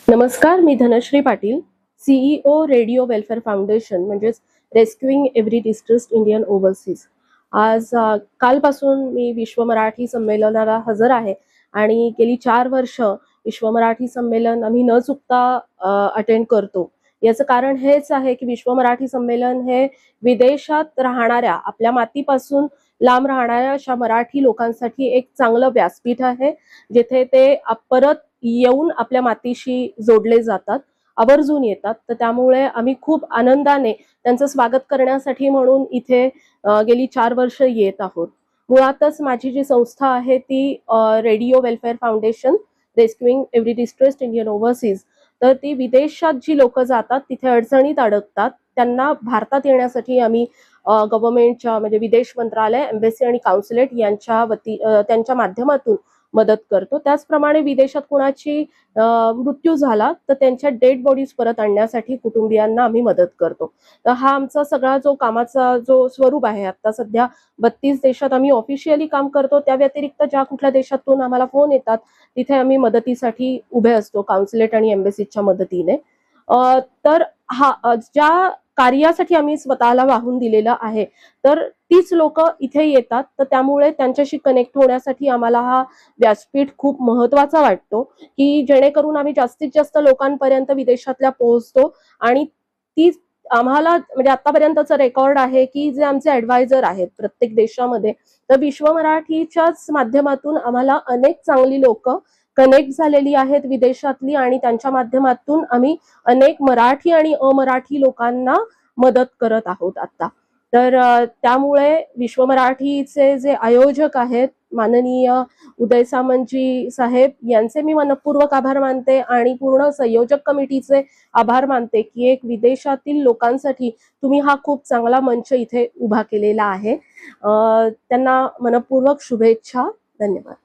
नमस्कार, मी Dhanashree Patil, CEO Radio Welfare Foundation म्हणजेच rescuing every distressed Indian overseas. आज कालपासून मी विश्व मराठी संमेलनाला हजर आहे आणि गेली 4 वर्ष विश्व मराठी संमेलन आम्ही न चुकता अटेंड करतो। याचं कारण हेच आहे की विश्व मराठी संमेलन हे विदेशात राहणाऱ्या, आपल्या मातीपासून लांब राहणाऱ्या अशा मराठी लोकांसाठी एक चांगलं व्यासपीठ आहे, जिथे ते परत येऊन आपल्या मातीशी जोडले जातात, आवर्जून येतात। तर त्यामुळे आम्ही खूप आनंदाने त्यांचं स्वागत करण्यासाठी म्हणून इथे गेली 4 वर्ष येत आहोत। मुळातच माझी जी संस्था आहे ती Radio Welfare Foundation, rescuing every distressed Indian overseas. तर ती विदेशात जी लोक जातात, तिथे अडचणीत अडकतात, त्यांना भारतात येण्यासाठी आम्ही गव्हर्नमेंटच्या म्हणजे विदेश मंत्रालय, एम्बेसी आणि काउन्सिलेट त्यांच्या माध्यमातून मदत करतो। त्याचप्रमाणे विदेशात कुणाची मृत्यू झाला तर त्यांच्या डेड बॉडीज परत आणण्यासाठी कुटुंबियांना आम्ही मदत करतो। तर हा आमचा सगळा जो कामाचा जो स्वरूप आहे, आता सध्या 32 देशात आम्ही ऑफिशियली काम करतो। त्या व्यतिरिक्त ज्या कुठल्या देशातून आम्हाला फोन येतात तिथे आम्ही मदतीसाठी उभे असतो काउन्सिलेट आणि एम्बेसीच्या मदतीने। तर ज्या कार्यासाठी आम्ही स्वतःला वाहून दिलेलं आहे, तर तीच लोक इथे येतात। तर त्यामुळे त्यांच्याशी कनेक्ट होण्यासाठी आम्हाला हा व्यासपीठ खूप महत्त्वाचा वाटतो, की जेणेकरून आम्ही जास्तीत जास्त लोकांपर्यंत विदेशातल्या पोहोचतो। आणि ती आम्हाला म्हणजे आतापर्यंतचं रेकॉर्ड आहे की जे आमचे ऍडवायझर आहेत प्रत्येक देशामध्ये, तर विश्व मराठीच्याच माध्यमातून आम्हाला अनेक चांगली लोक कनेक्ट झालेली आहेत विदेशातली, आणि त्यांच्या माध्यमातून आम्ही अनेक मराठी आणि अमराठी लोकांना मदत करत आहोत आता। तर त्यामुळे विश्व मराठीचे जे आयोजक आहेत माननीय उदय सामंतजी साहेब, यांचे मी मनपूर्वक आभार मानते आणि पूर्ण संयोजक कमिटीचे आभार मानते की एक विदेशातील लोकांसाठी तुम्ही हा खूप चांगला मंच इथे उभा केलेला आहे। त्यांना मनपूर्वक शुभेच्छा। धन्यवाद।